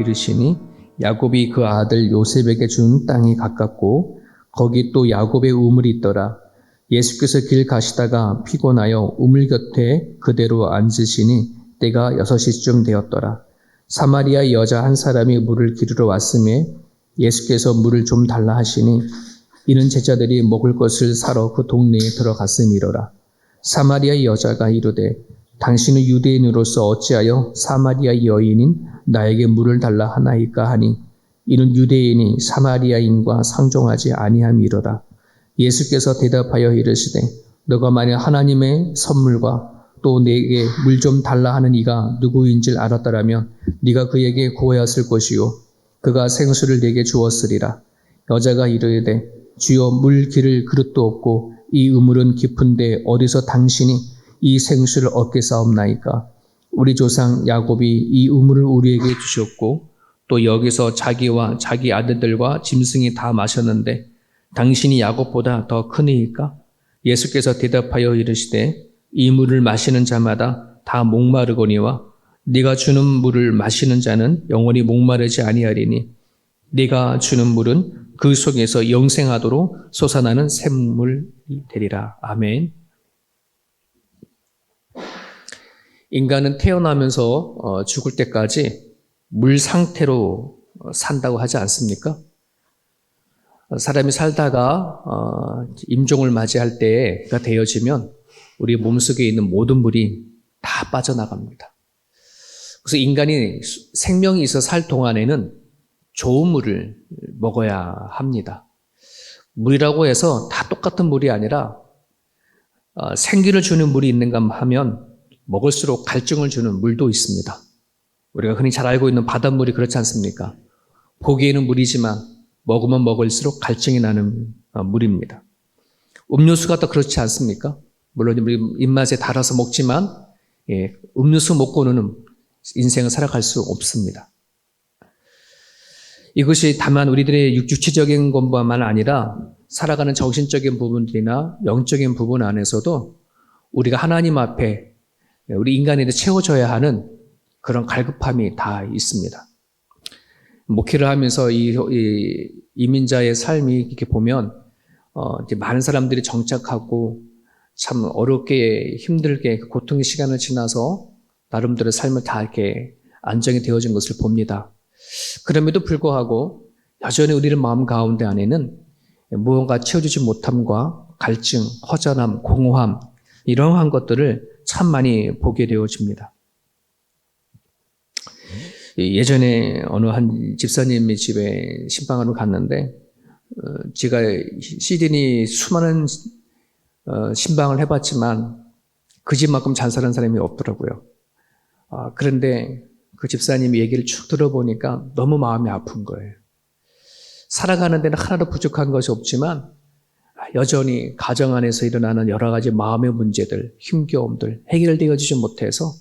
이르시니 야곱이 그 아들 요셉에게 준 땅이 가깝고 거기 또 야곱의 우물이 있더라. 예수께서 길 가시다가 피곤하여 우물 곁에 그대로 앉으시니 때가 6시쯤 되었더라. 사마리아 여자 한 사람이 물을 기르러 왔음에 예수께서 물을 좀 달라 하시니 이는 제자들이 먹을 것을 사러 그 동네에 들어갔음이로라. 사마리아 여자가 이르되 당신은 유대인으로서 어찌하여 사마리아 여인인 나에게 물을 달라 하나이까 하니 이는 유대인이 사마리아인과 상종하지 아니함이로라. 예수께서 대답하여 이르시되 너가 만일 하나님의 선물과 또 내게 물 좀 달라 하는 이가 누구인지를 알았더라면 네가 그에게 구하였을 것이요 그가 생수를 내게 주었으리라. 여자가 이르되 주여 물 기를 그릇도 없고 이 우물은 깊은데 어디서 당신이 이 생수를 얻겠사옵나이까. 우리 조상 야곱이 이 우물을 우리에게 주셨고 또 여기서 자기와 자기 아들들과 짐승이 다 마셨는데 당신이 야곱보다 더 크니이까. 예수께서 대답하여 이르시되 이 물을 마시는 자마다 다 목마르거니와 네가 주는 물을 마시는 자는 영원히 목마르지 아니하리니 네가 주는 물은 그 속에서 영생하도록 솟아나는 샘물이 되리라. 아멘. 인간은 태어나면서 죽을 때까지 물 상태로 산다고 하지 않습니까? 사람이 살다가 임종을 맞이할 때가 되어지면 우리 몸속에 있는 모든 물이 다 빠져나갑니다. 그래서 인간이 생명이 있어 살 동안에는 좋은 물을 먹어야 합니다. 물이라고 해서 다 똑같은 물이 아니라 생기를 주는 물이 있는가 하면 먹을수록 갈증을 주는 물도 있습니다. 우리가 흔히 잘 알고 있는 바닷물이 그렇지 않습니까? 보기에는 물이지만 먹으면 먹을수록 갈증이 나는 물입니다. 음료수가 또 그렇지 않습니까? 물론 우리 입맛에 달아서 먹지만 음료수 먹고는 인생을 살아갈 수 없습니다. 이것이 다만 우리들의 육체적인 것만 아니라 살아가는 정신적인 부분들이나 영적인 부분 안에서도 우리가 하나님 앞에 우리 인간에게 채워져야 하는 그런 갈급함이 다 있습니다. 목회를 하면서 이 이민자의 삶이 이렇게 보면 이제 많은 사람들이 정착하고 참 어렵게 힘들게 고통의 시간을 지나서 나름대로 삶을 다 이렇게 안정이 되어진 것을 봅니다. 그럼에도 불구하고 여전히 우리의 마음 가운데 안에는 무언가 채워주지 못함과 갈증, 허전함, 공허함 이러한 것들을 참 많이 보게 되어집니다. 예전에 어느 한 집사님의 집에 신방하러 갔는데 제가 시드니 수많은 신방을 해봤지만 그 집만큼 잘 사는 사람이 없더라고요. 그런데 그 집사님이 얘기를 쭉 들어보니까 너무 마음이 아픈 거예요. 살아가는 데는 하나도 부족한 것이 없지만 여전히 가정 안에서 일어나는 여러 가지 마음의 문제들, 힘겨움들 해결되어지지 못해서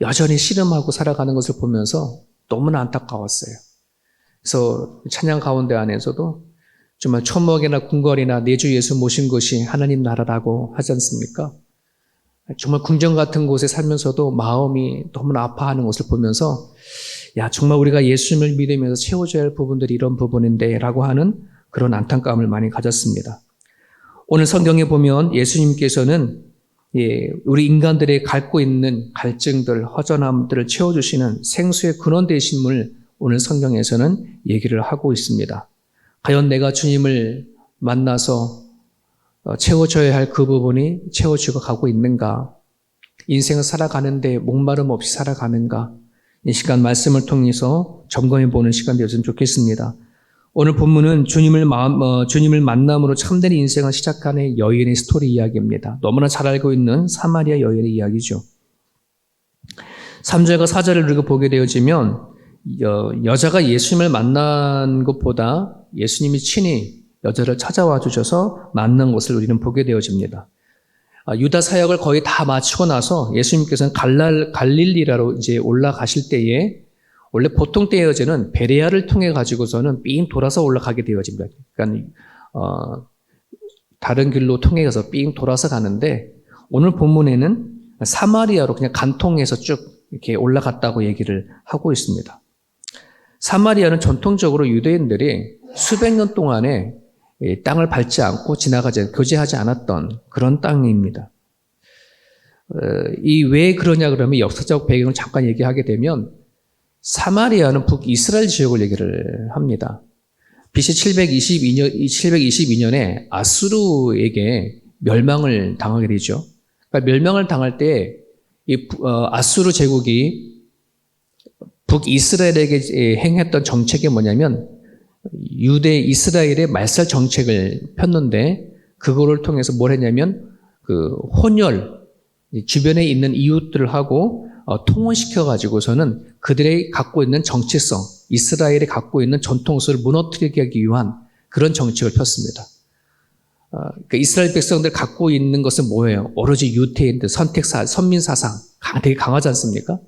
여전히 씨름하고 살아가는 것을 보면서 너무나 안타까웠어요. 그래서 찬양 가운데 안에서도 정말 초목이나 궁궐이나 내 주 예수 모신 것이 하나님 나라라고 하지 않습니까? 정말 궁전 같은 곳에 살면서도 마음이 너무나 아파하는 것을 보면서 야 정말 우리가 예수님을 믿으면서 채워줘야 할 부분들이 이런 부분인데 라고 하는 그런 안타까움을 많이 가졌습니다. 오늘 성경에 보면 예수님께서는 우리 인간들의 갖고 있는 갈증들, 허전함들을 채워주시는 생수의 근원 되신 분 오늘 성경에서는 얘기를 하고 있습니다. 과연 내가 주님을 만나서 채워줘야 할 그 부분이 채워지고 가고 있는가? 인생을 살아가는데 목마름 없이 살아가는가? 이 시간 말씀을 통해서 점검해 보는 시간 되었으면 좋겠습니다. 오늘 본문은 주님을 만남으로 참된 인생을 시작하는 여인의 스토리 이야기입니다. 너무나 잘 알고 있는 사마리아 여인의 이야기죠. 3절과 4절을 우리가 보게 되어지면 여자가 예수님을 만난 것보다 예수님이 친히 여자를 찾아와 주셔서 만난 것을 우리는 보게 되어집니다. 유다 사역을 거의 다 마치고 나서 예수님께서는 갈릴리라로 이제 올라가실 때에 원래 보통 때여제는 베레아를 통해 가지고서는 삥 돌아서 올라가게 되어집니다. 그러니까 다른 길로 통해서 삥 돌아서 가는데 오늘 본문에는 사마리아로 그냥 간통해서 쭉 이렇게 올라갔다고 얘기를 하고 있습니다. 사마리아는 전통적으로 유대인들이 수백 년 동안에 땅을 밟지 않고 교제하지 않았던 그런 땅입니다. 이 왜 그러냐 그러면 역사적 배경을 잠깐 얘기하게 되면 사마리아는 북이스라엘 지역을 얘기를 합니다. BC 722년에 아수르에게 멸망을 당하게 되죠. 그러니까 멸망을 당할 때 아수르 제국이 북이스라엘에게 행했던 정책이 뭐냐면 유대 이스라엘의 말살 정책을 폈는데 그거를 통해서 뭘 했냐면 그 혼혈 주변에 있는 이웃들하고 통혼시켜 가지고서는 그들이 갖고 있는 정체성, 이스라엘이 갖고 있는 전통성을 무너뜨리게 하기 위한 그런 정책을 폈습니다. 그러니까 이스라엘 백성들 갖고 있는 것은 뭐예요? 오로지 유태인들 선민 사상 되게 강하지 않습니까?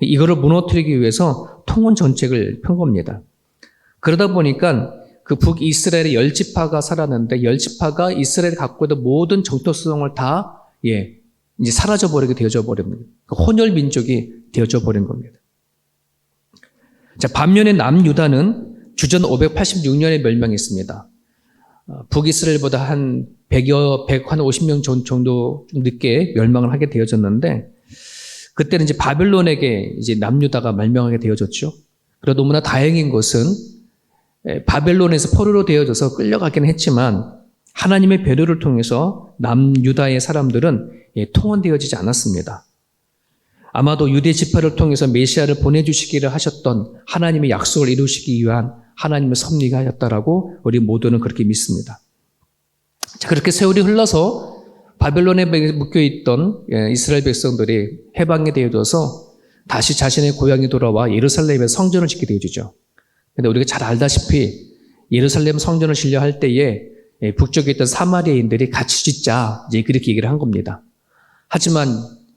이거를 무너뜨리기 위해서 통혼 정책을 편 겁니다. 그러다 보니까 그 북이스라엘의 10지파가 살았는데 10지파가 이스라엘이 갖고 있는 모든 정통성을 다 이제 사라져버리게 되어져 버립니다. 혼혈 민족이 되어져 버린 겁니다. 자, 반면에 남유다는 주전 586년에 멸망했습니다. 북이스라엘보다 한 150명 정도 좀 늦게 멸망을 하게 되어졌는데, 그때는 이제 바벨론에게 이제 남유다가 멸망하게 되어졌죠. 그래도 너무나 다행인 것은 바벨론에서 포로로 되어져서 끌려가긴 했지만, 하나님의 배려를 통해서 남유다의 사람들은 통혼되어지지 않았습니다. 아마도 유대 지파를 통해서 메시아를 보내주시기를 하셨던 하나님의 약속을 이루시기 위한 하나님의 섭리가 하였다라고 우리 모두는 그렇게 믿습니다. 자, 그렇게 세월이 흘러서 바벨론에 묶여있던 이스라엘 백성들이 해방이 되어져서 다시 자신의 고향에 돌아와 예루살렘에 성전을 짓게 되어지죠. 그런데 우리가 잘 알다시피 예루살렘 성전을 짓려 할 때에 북쪽에 있던 사마리아인들이 같이 짓자 이제 그렇게 얘기를 한 겁니다. 하지만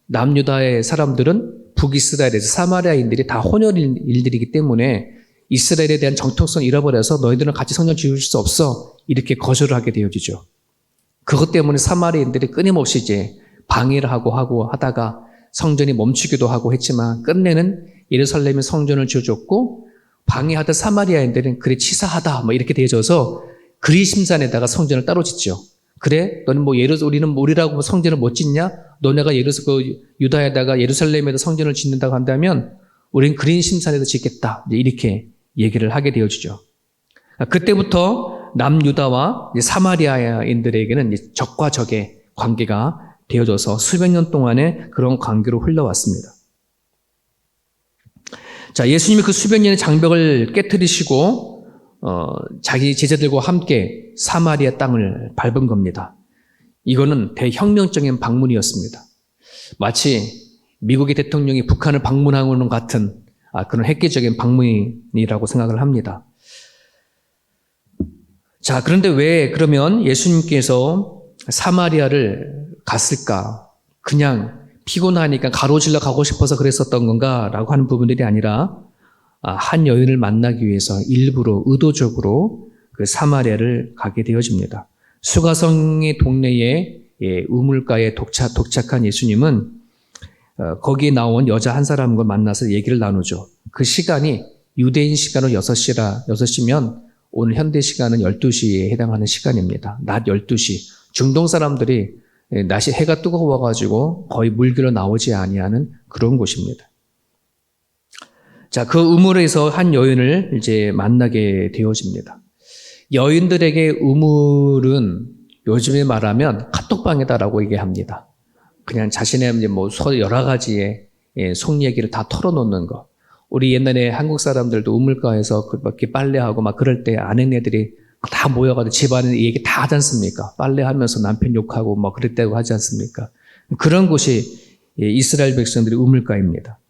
남유다의 사람들은 북이스라엘에서 사마리아인들이 다 혼혈인들이기 때문에 이스라엘에 대한 정통성을 잃어버려서 너희들은 같이 성전 지을 수 없어 이렇게 거절을 하게 되어지죠. 그것 때문에 사마리아인들이 끊임없이 이제 방해를 하고 하다가 성전이 멈추기도 하고 했지만 끝내는 예루살렘에 성전을 지어줬고 방해하던 사마리아인들은 그래 치사하다 뭐 이렇게 되어져서 그리심산에다가 성전을 따로 짓죠. 그래? 너는 우리라고 성전을 못 짓냐? 너네가 유다에다가 예루살렘에다 성전을 짓는다고 한다면 우린 그리심산에다 짓겠다. 이렇게 얘기를 하게 되어지죠. 그때부터 남유다와 사마리아인들에게는 적과 적의 관계가 되어져서 수백 년 동안의 그런 관계로 흘러왔습니다. 자, 예수님이 그 수백 년의 장벽을 깨트리시고 자기 제자들과 함께 사마리아 땅을 밟은 겁니다. 이거는 대혁명적인 방문이었습니다. 마치 미국의 대통령이 북한을 방문하는 것 같은 그런 획기적인 방문이라고 생각을 합니다. 자, 그런데 왜 그러면 예수님께서 사마리아를 갔을까? 그냥 피곤하니까 가로질러 가고 싶어서 그랬었던 건가라고 하는 부분들이 아니라 한 여인을 만나기 위해서 일부러 의도적으로 그 사마리아를 가게 되어집니다. 수가성의 동네에 우물가에 도착한 예수님은 거기에 나온 여자 한 사람과 만나서 얘기를 나누죠. 그 시간이 유대인 시간으로 6시면 오늘 현대 시간은 12시에 해당하는 시간입니다. 낮 12시. 중동 사람들이 낮에 해가 뜨거워가지고 거의 물길로 나오지 아니하는 그런 곳입니다. 자, 그 우물에서 한 여인을 이제 만나게 되어집니다. 여인들에게 우물은 요즘에 말하면 카톡방이다라고 얘기합니다. 그냥 자신의 이제 여러 가지의 속 얘기를 다 털어놓는 거. 우리 옛날에 한국 사람들도 우물가에서 그렇게 빨래하고 막 그럴 때 아내네들이 다 모여가지고 집안에 얘기 다 하지 않습니까? 빨래하면서 남편 욕하고 뭐 그럴 때고 하지 않습니까? 그런 곳이 이스라엘 백성들의 우물가입니다.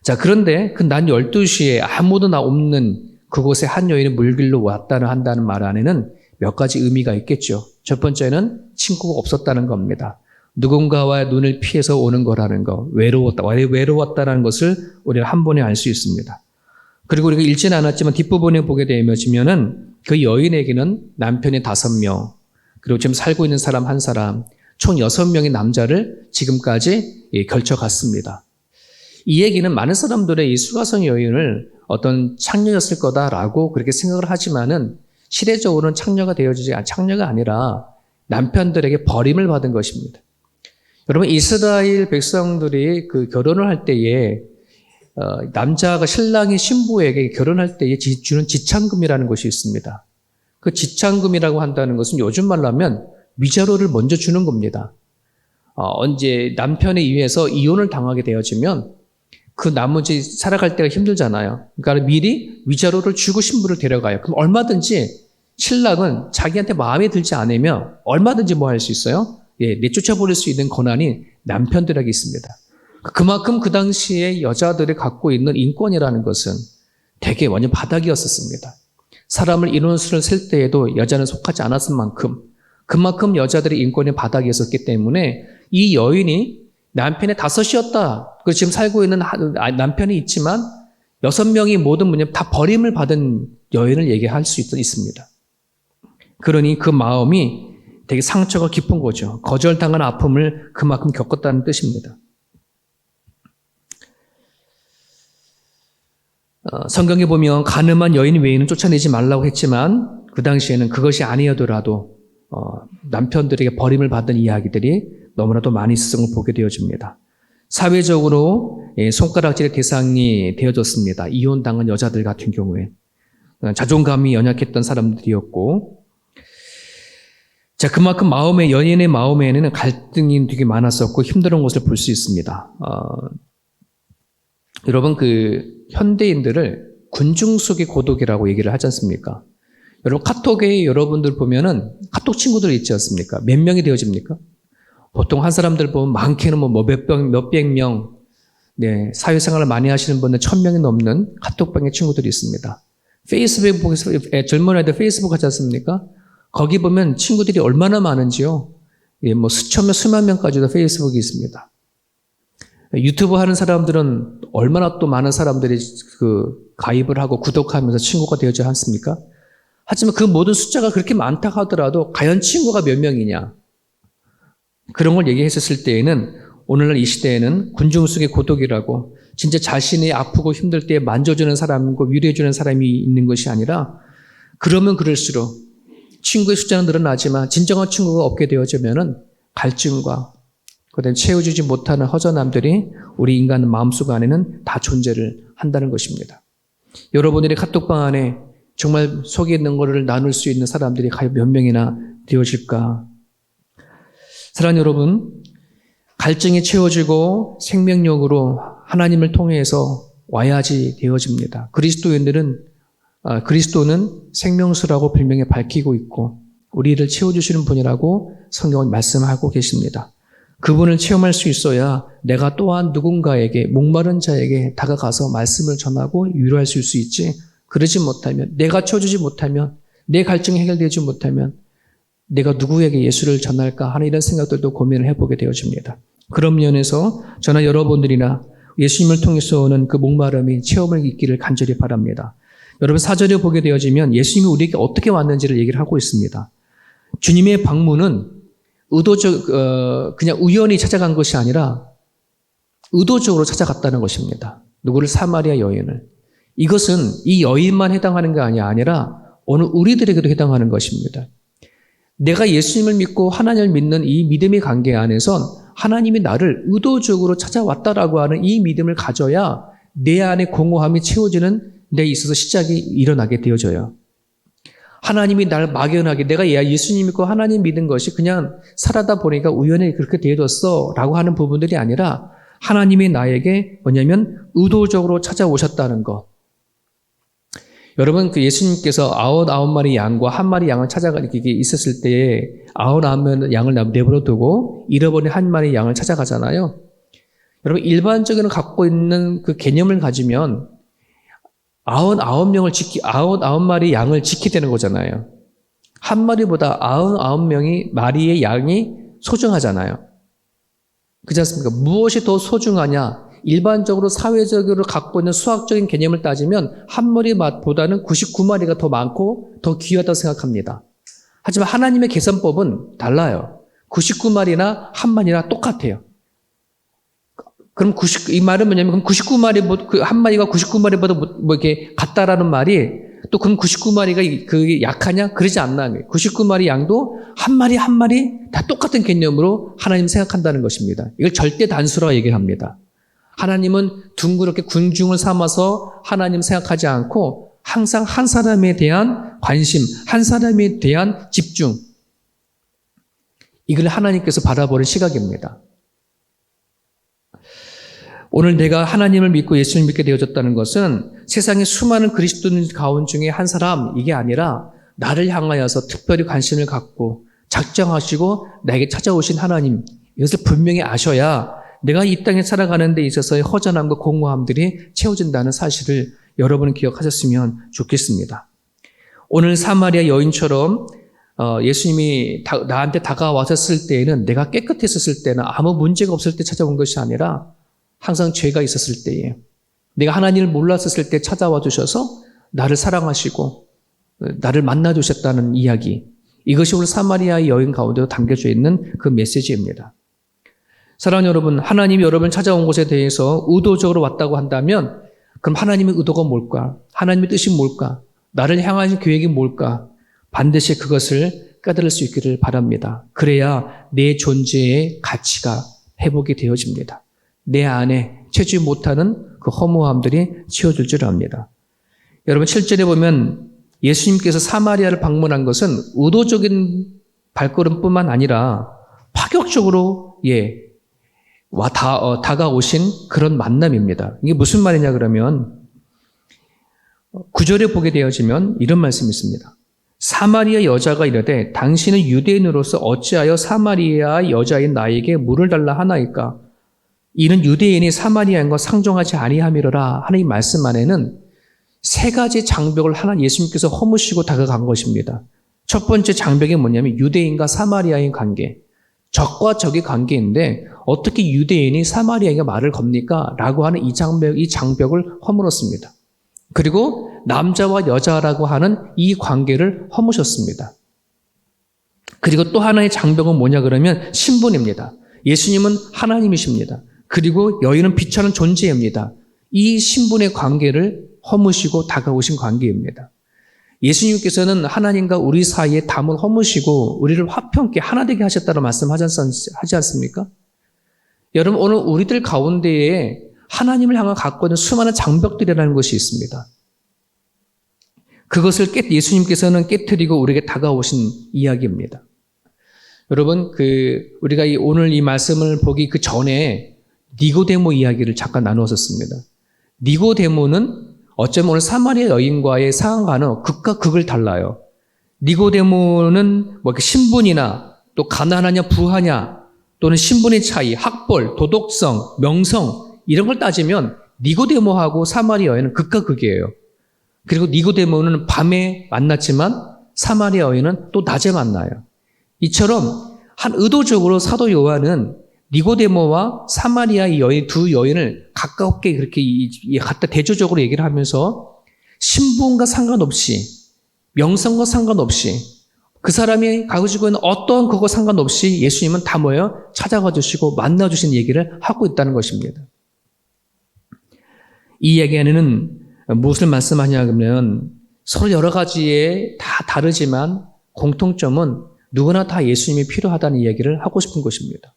자, 그런데 그 낮 12시에 아무도 없는 그곳에 한 여인이 물길로 한다는 말 안에는 몇 가지 의미가 있겠죠. 첫 번째는 친구가 없었다는 겁니다. 누군가와 눈을 피해서 오는 거라는 거, 외로웠다는 것을 우리가 한 번에 알 수 있습니다. 그리고 우리가 읽지는 않았지만 뒷부분에 보게 되면은 그 여인에게는 남편이 5명, 그리고 지금 살고 있는 사람 1사람, 총 6명의 남자를 지금까지 걸쳐갔습니다. 이 얘기는 많은 사람들의 이 수가성 여인을 어떤 창녀였을 거다라고 그렇게 생각을 하지만은 시대적으로는 창녀가 아니라 남편들에게 버림을 받은 것입니다. 여러분, 이스라엘 백성들이 그 결혼을 할 때에 남자가 신랑이 신부에게 결혼할 때에 주는 지창금이라는 것이 있습니다. 그 지창금이라고 한다는 것은 요즘 말로 하면 위자료를 먼저 주는 겁니다. 언제 남편에 의해서 이혼을 당하게 되어지면 그 나머지 살아갈 때가 힘들잖아요. 그러니까 미리 위자료를 주고 신부를 데려가요. 그럼 얼마든지 신랑은 자기한테 마음에 들지 않으면 얼마든지 뭐 할 수 있어요? 내쫓아버릴 수 있는 권한이 남편들에게 있습니다. 그만큼 그 당시에 여자들이 갖고 있는 인권이라는 것은 되게 완전 바닥이었었습니다. 사람을 인원수를 셀 때에도 여자는 속하지 않았을 만큼 그만큼 여자들의 인권이 바닥이었기 때문에 이 여인이 남편의 다섯이었다. 지금 살고 있는 남편이 있지만 6명이 모든 뭐냐면 다 버림을 받은 여인을 얘기할 수 있습니다. 그러니 그 마음이 되게 상처가 깊은 거죠. 거절당한 아픔을 그만큼 겪었다는 뜻입니다. 성경에 보면 가늠한 여인 외에는 쫓아내지 말라고 했지만 그 당시에는 그것이 아니어더라도 남편들에게 버림을 받은 이야기들이 너무나도 많이 있었던 걸 보게 되어집니다. 사회적으로 손가락질의 대상이 되어졌습니다. 이혼당한 여자들 같은 경우에 자존감이 연약했던 사람들이었고, 자, 그만큼 연인의 마음에는 갈등이 되게 많았었고 힘든 것을 볼 수 있습니다. 여러분, 현대인들을 군중 속의 고독이라고 얘기를 하지 않습니까? 여러분, 카톡에 여러분들 보면은 카톡 친구들 있지 않습니까? 몇 명이 되어집니까? 보통 한 사람들 보면 많게는 몇백 명, 사회생활을 많이 하시는 분들 1000명이 넘는 카톡방의 친구들이 있습니다. 페이스북에서, 젊은 아이들 페이스북 하지 않습니까? 거기 보면 친구들이 얼마나 많은지요. 수천 명, 수만 명까지도 페이스북이 있습니다. 유튜브 하는 사람들은 얼마나 또 많은 사람들이 가입을 하고 구독하면서 친구가 되어지 않습니까? 하지만 그 모든 숫자가 그렇게 많다 하더라도 과연 친구가 몇 명이냐? 그런 걸 얘기했었을 때에는 오늘날 이 시대에는 군중 속의 고독이라고 진짜 자신이 아프고 힘들 때 만져주는 사람과 위로해주는 사람이 있는 것이 아니라 그러면 그럴수록 친구의 숫자는 늘어나지만 진정한 친구가 없게 되어지면은 갈증과 그다음에 채워주지 못하는 허전함들이 우리 인간 마음속 안에는 다 존재를 한다는 것입니다. 여러분들의 카톡방 안에 정말 속에 있는 것을 나눌 수 있는 사람들이 과연 몇 명이나 되어질까? 사랑하는 여러분, 갈증이 채워지고 생명력으로 하나님을 통해서 와야지 되어집니다. 그리스도는 생명수라고 별명에 밝히고 있고 우리를 채워주시는 분이라고 성경은 말씀하고 계십니다. 그분을 체험할 수 있어야 내가 또한 누군가에게 목마른 자에게 다가가서 말씀을 전하고 위로할 수 있지. 그러지 못하면, 내가 채워주지 못하면, 내 갈증이 해결되지 못하면 내가 누구에게 예수를 전할까 하는 이런 생각들도 고민을 해보게 되어집니다. 그런 면에서 저나 여러분들이나 예수님을 통해서 오는 그 목마름이 체험을 있기를 간절히 바랍니다. 여러분, 사절에 보게 되어지면 예수님이 우리에게 어떻게 왔는지를 얘기를 하고 있습니다. 주님의 방문은 그냥 우연히 찾아간 것이 아니라 의도적으로 찾아갔다는 것입니다. 누구를? 사마리아 여인을. 이것은 이 여인만 해당하는 게 아니라 오늘 우리들에게도 해당하는 것입니다. 내가 예수님을 믿고 하나님을 믿는 이 믿음의 관계 안에선 하나님이 나를 의도적으로 찾아왔다라고 하는 이 믿음을 가져야 내 안에 공허함이 채워지는 데 있어서 시작이 일어나게 되어져요. 하나님이 나를 막연하게 내가 예수님 믿고 하나님 믿은 것이 그냥 살아다 보니까 우연히 그렇게 되어졌어 라고 하는 부분들이 아니라 하나님이 나에게 뭐냐면 의도적으로 찾아오셨다는 것. 여러분, 예수님께서 99마리 양과 1마리 양을 찾아가게 있었을 때에 99마리 양을 내버려 두고 잃어버린 1마리 양을 찾아가잖아요. 여러분, 일반적으로 갖고 있는 그 개념을 가지면 99마리 양을 지키게 되는 거잖아요. 한 마리보다 99마리의 양이 소중하잖아요. 그렇지 않습니까? 무엇이 더 소중하냐? 일반적으로 사회적으로 갖고 있는 수학적인 개념을 따지면 한 마리보다는 99마리가 더 많고 더 귀하다고 생각합니다. 하지만 하나님의 계산법은 달라요. 99마리나 한 마리나 똑같아요. 그럼 이 말은 뭐냐면, 그럼 99마리, 그 한 마리가 99마리보다 뭐 이렇게 같다라는 말이, 또 그럼 99마리가 그게 약하냐? 그러지 않나. 99마리 양도 한 마리 한 마리 다 똑같은 개념으로 하나님 생각한다는 것입니다. 이걸 절대 단수라 얘기를 합니다. 하나님은 둥그렇게 군중을 삼아서 하나님 생각하지 않고 항상 한 사람에 대한 관심, 한 사람에 대한 집중. 이걸 하나님께서 바라보는 시각입니다. 오늘 내가 하나님을 믿고 예수를 믿게 되어졌다는 것은 세상의 수많은 그리스도인 가운 중에 한 사람, 이게 아니라 나를 향하여서 특별히 관심을 갖고 작정하시고 나에게 찾아오신 하나님, 이것을 분명히 아셔야 내가 이 땅에 살아가는 데 있어서의 허전함과 공허함들이 채워진다는 사실을 여러분은 기억하셨으면 좋겠습니다. 오늘 사마리아 여인처럼 예수님이 나한테 다가왔었을 때에는, 내가 깨끗했었을 때는, 아무 문제가 없을 때 찾아온 것이 아니라 항상 죄가 있었을 때에, 내가 하나님을 몰랐었을 때 찾아와 주셔서 나를 사랑하시고 나를 만나 주셨다는 이야기, 이것이 오늘 사마리아 여인 가운데로 담겨져 있는 그 메시지입니다. 사랑하는 여러분, 하나님이 여러분을 찾아온 곳에 대해서 의도적으로 왔다고 한다면 그럼 하나님의 의도가 뭘까? 하나님의 뜻이 뭘까? 나를 향한 계획이 뭘까? 반드시 그것을 깨달을 수 있기를 바랍니다. 그래야 내 존재의 가치가 회복이 되어집니다. 내 안에 채지 못하는 그 허무함들이 치워질 줄 압니다. 여러분 7절에 보면 예수님께서 사마리아를 방문한 것은 의도적인 발걸음뿐만 아니라 파격적으로 다가오신 그런 만남입니다. 이게 무슨 말이냐 그러면 9절에 보게 되어지면 이런 말씀이 있습니다. 사마리아 여자가 이르되 당신은 유대인으로서 어찌하여 사마리아 여자인 나에게 물을 달라 하나이까? 이는 유대인이 사마리아인과 상종하지 아니함이로라 하는 이 말씀 안에는 세 가지 장벽을 하나 예수님께서 허무시고 다가간 것입니다. 첫 번째 장벽이 뭐냐면 유대인과 사마리아인 관계, 적과 적의 관계인데 어떻게 유대인이 사마리아에게 말을 겁니까? 라고 하는 이 장벽을 허물었습니다. 그리고 남자와 여자라고 하는 이 관계를 허무셨습니다. 그리고 또 하나의 장벽은 뭐냐 그러면 신분입니다. 예수님은 하나님이십니다. 그리고 여인은 빛하는 존재입니다. 이 신분의 관계를 허무시고 다가오신 관계입니다. 예수님께서는 하나님과 우리 사이에 담을 허무시고 우리를 화평케 하나 되게 하셨다고 말씀하지 않습니까? 여러분, 오늘 우리들 가운데에 하나님을 향해 갖고 있는 수많은 장벽들이라는 것이 있습니다. 그것을 예수님께서는 깨트리고 우리에게 다가오신 이야기입니다. 여러분, 우리가 오늘 이 말씀을 보기 그 전에 니고데모 이야기를 잠깐 나누었습니다. 니고데모는 어쩌면 오늘 사마리아 여인과의 상황과는 극과 극을 달라요. 니고데모는 뭐 신분이나 또 가난하냐 부하냐 또는 신분의 차이, 학벌, 도덕성, 명성 이런 걸 따지면 니고데모하고 사마리아 여인은 극과 극이에요. 그리고 니고데모는 밤에 만났지만 사마리아 여인은 또 낮에 만나요. 이처럼 의도적으로 사도 요한은 니고데모와 사마리아 여인 두 여인을 가깝게 그렇게 갖다 대조적으로 얘기를 하면서 신분과 상관없이 명성과 상관없이 그 사람이 가지고 있는 어떠한 그거 상관없이 예수님은 다 모여 찾아가 주시고 만나 주신 얘기를 하고 있다는 것입니다. 이 이야기 안에는 무엇을 말씀하냐 그러면 서로 여러 가지에 다 다르지만 공통점은 누구나 다 예수님이 필요하다는 이야기를 하고 싶은 것입니다.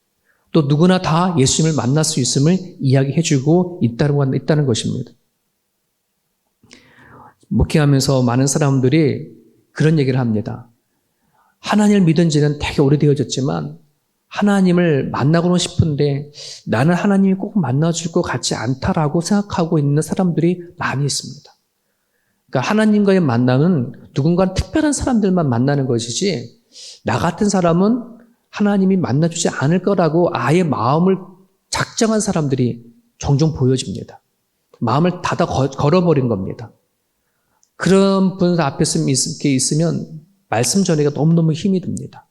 또 누구나 다 예수님을 만날 수 있음을 이야기해주고 있다는 것입니다. 목회하면서 많은 사람들이 그런 얘기를 합니다. 하나님을 믿은 지는 되게 오래되어졌지만 하나님을 만나고는 싶은데 나는 하나님이 꼭 만나줄 것 같지 않다라고 생각하고 있는 사람들이 많이 있습니다. 그러니까 하나님과의 만남은 누군가 특별한 사람들만 만나는 것이지 나 같은 사람은 하나님이 만나주지 않을 거라고 아예 마음을 작정한 사람들이 종종 보여집니다. 마음을 닫아 걸어버린 겁니다. 그런 분들 앞에 있으면 말씀 전하기가 너무너무 힘이 듭니다.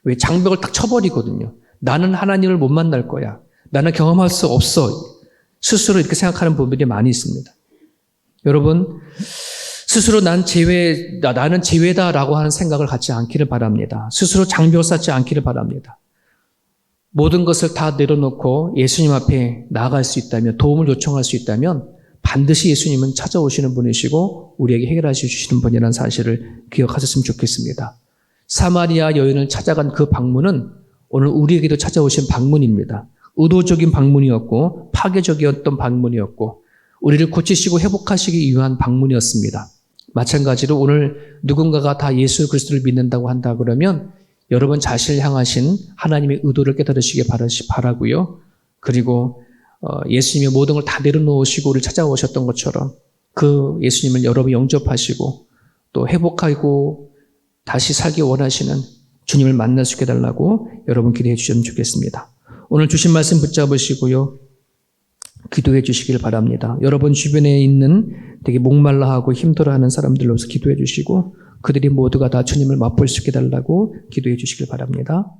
왜? 장벽을 딱 쳐버리거든요. 나는 하나님을 못 만날 거야. 나는 경험할 수 없어. 스스로 이렇게 생각하는 분들이 많이 있습니다. 여러분, 스스로 나는 제외다라고 하는 생각을 갖지 않기를 바랍니다. 스스로 장벽을 쌓지 않기를 바랍니다. 모든 것을 다 내려놓고 예수님 앞에 나아갈 수 있다면, 도움을 요청할 수 있다면 반드시 예수님은 찾아오시는 분이시고 우리에게 해결하여 주시는 분이라는 사실을 기억하셨으면 좋겠습니다. 사마리아 여인을 찾아간 그 방문은 오늘 우리에게도 찾아오신 방문입니다. 의도적인 방문이었고 파괴적이었던 방문이었고 우리를 고치시고 회복하시기 위한 방문이었습니다. 마찬가지로 오늘 누군가가 다 예수 그리스도를 믿는다고 한다 그러면 여러분 자신을 향하신 하나님의 의도를 깨달으시길 바라고요. 그리고 예수님이 모든 걸 다 내려놓으시고 우리를 찾아오셨던 것처럼 그 예수님을 여러분 영접하시고 또 회복하고 다시 살기 원하시는 주님을 만날 수 있게 해달라고 여러분 기도해 주시면 좋겠습니다. 오늘 주신 말씀 붙잡으시고요. 기도해 주시길 바랍니다. 여러분 주변에 있는 되게 목말라하고 힘들어하는 사람들로서 기도해 주시고 그들이 모두가 다 주님을 맛볼 수 있게 해달라고 기도해 주시길 바랍니다.